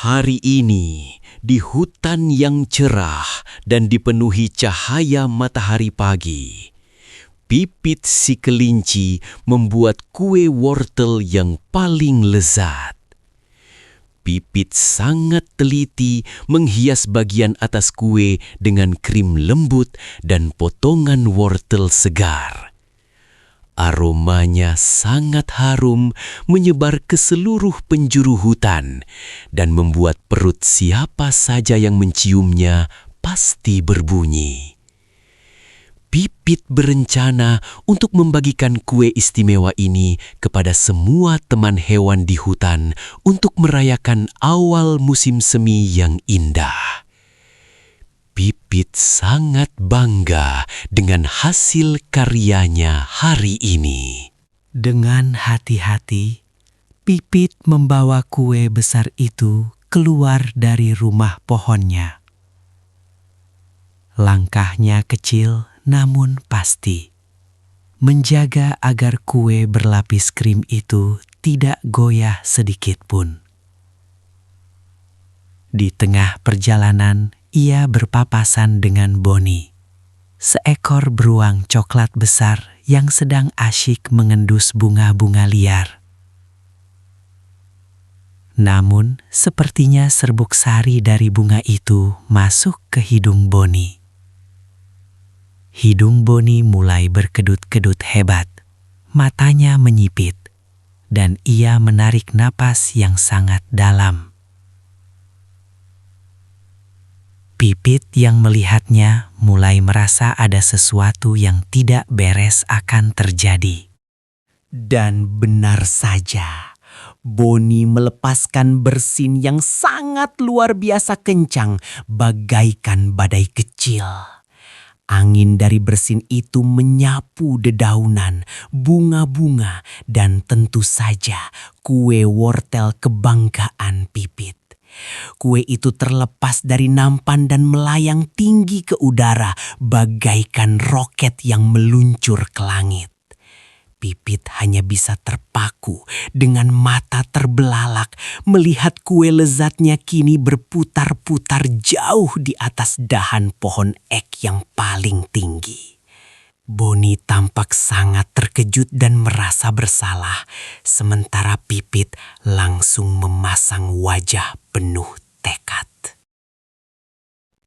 Hari ini, di hutan yang cerah dan dipenuhi cahaya matahari pagi, Pipit si kelinci membuat kue wortel yang paling lezat. Pipit sangat teliti menghias bagian atas kue dengan krim lembut dan potongan wortel segar. Aromanya sangat harum menyebar ke seluruh penjuru hutan dan membuat perut siapa saja yang menciumnya pasti berbunyi. Pipit berencana untuk membagikan kue istimewa ini kepada semua teman hewan di hutan untuk merayakan awal musim semi yang indah. Pipit sangat bangga dengan hasil karyanya hari ini. Dengan hati-hati, Pipit membawa kue besar itu keluar dari rumah pohonnya. Langkahnya kecil namun pasti, menjaga agar kue berlapis krim itu tidak goyah sedikit pun. Di tengah perjalanan, ia berpapasan dengan Boni, seekor beruang coklat besar yang sedang asyik mengendus bunga-bunga liar. Namun, sepertinya serbuk sari dari bunga itu masuk ke hidung Boni. Hidung Boni mulai berkedut-kedut hebat, matanya menyipit, dan ia menarik napas yang sangat dalam. Pipit yang melihatnya mulai merasa ada sesuatu yang tidak beres akan terjadi. Dan benar saja, Boni melepaskan bersin yang sangat luar biasa kencang bagaikan badai kecil. Angin dari bersin itu menyapu dedaunan, bunga-bunga, dan tentu saja kue wortel kebanggaan Pipit. Kue itu terlepas dari nampan dan melayang tinggi ke udara bagaikan roket yang meluncur ke langit. Pipit hanya bisa terpaku dengan mata terbelalak melihat kue lezatnya kini berputar-putar jauh di atas dahan pohon ek yang paling tinggi. Boni tampak sangat terkejut dan merasa bersalah, sementara Pipit langsung memasang wajah penuh tekad.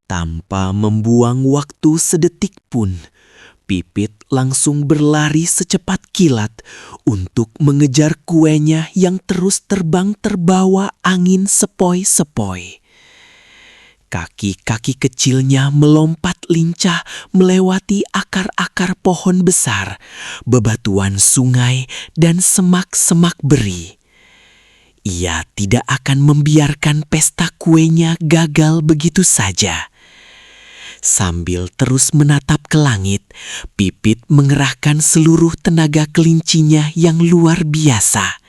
Tanpa membuang waktu sedetik pun, Pipit langsung berlari secepat kilat untuk mengejar kuenya yang terus terbang terbawa angin sepoi-sepoi. Kaki-kaki kecilnya melompat lincah melewati akar-akar pohon besar, bebatuan sungai, dan semak-semak beri. Ia tidak akan membiarkan pesta kuenya gagal begitu saja. Sambil terus menatap ke langit, Pipit mengerahkan seluruh tenaga kelincinya yang luar biasa.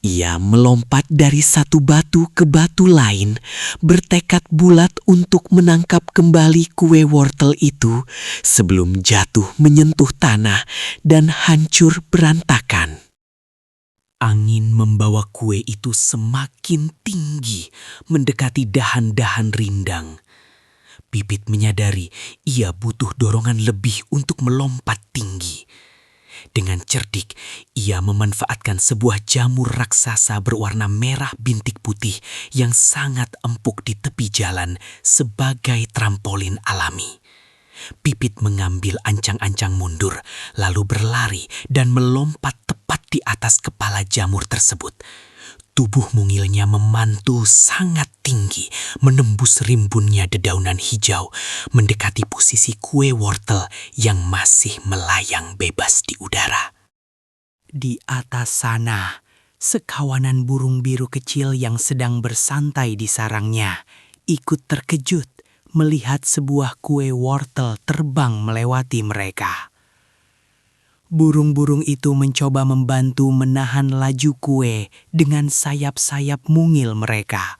Ia melompat dari satu batu ke batu lain, bertekad bulat untuk menangkap kembali kue wortel itu sebelum jatuh menyentuh tanah dan hancur berantakan. Angin membawa kue itu semakin tinggi mendekati dahan-dahan rindang. Pipit menyadari ia butuh dorongan lebih untuk melompat tinggi. Dengan cerdik, ia memanfaatkan sebuah jamur raksasa berwarna merah bintik putih yang sangat empuk di tepi jalan sebagai trampolin alami. Pipit mengambil ancang-ancang mundur, lalu berlari dan melompat tepat di atas kepala jamur tersebut. Tubuh mungilnya memantul sangat tinggi, menembus rimbunnya dedaunan hijau, mendekati posisi kue wortel yang masih melayang bebas di udara. Di atas sana, sekawanan burung biru kecil yang sedang bersantai di sarangnya ikut terkejut melihat sebuah kue wortel terbang melewati mereka. Burung-burung itu mencoba membantu menahan laju kue dengan sayap-sayap mungil mereka.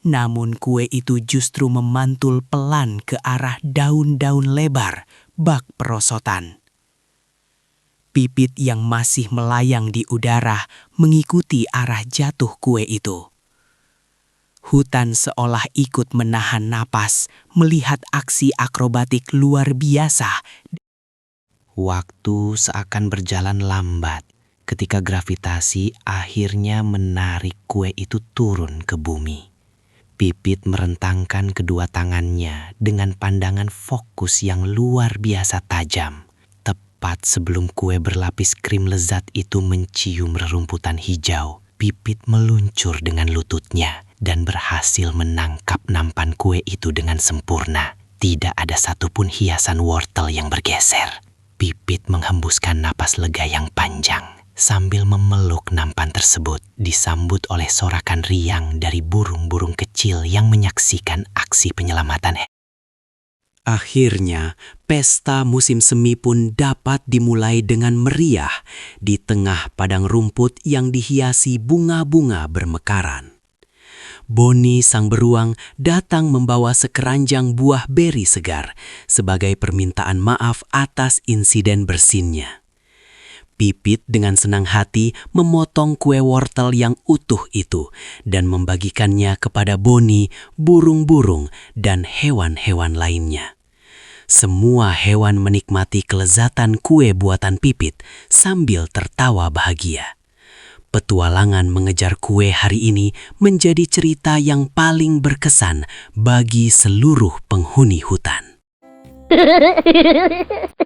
Namun kue itu justru memantul pelan ke arah daun-daun lebar bak perosotan. Pipit yang masih melayang di udara mengikuti arah jatuh kue itu. hutan seolah ikut menahan napas melihat aksi akrobatik luar biasa. Waktu seakan berjalan lambat ketika gravitasi akhirnya menarik kue itu turun ke bumi. Pipit merentangkan kedua tangannya dengan pandangan fokus yang luar biasa tajam. Tepat sebelum kue berlapis krim lezat itu mencium rerumputan hijau, Pipit meluncur dengan lututnya dan berhasil menangkap nampan kue itu dengan sempurna. Tidak ada satupun hiasan wortel yang bergeser. Pipit menghembuskan napas lega yang panjang sambil memeluk nampan tersebut, disambut oleh sorakan riang dari burung-burung kecil yang menyaksikan aksi penyelamatan. Akhirnya, pesta musim semi pun dapat dimulai dengan meriah di tengah padang rumput yang dihiasi bunga-bunga bermekaran. Boni sang beruang datang membawa sekeranjang buah beri segar sebagai permintaan maaf atas insiden bersinnya. Pipit dengan senang hati memotong kue wortel yang utuh itu dan membagikannya kepada Boni, burung-burung, dan hewan-hewan lainnya. Semua hewan menikmati kelezatan kue buatan Pipit sambil tertawa bahagia. Petualangan mengejar kue hari ini menjadi cerita yang paling berkesan bagi seluruh penghuni hutan.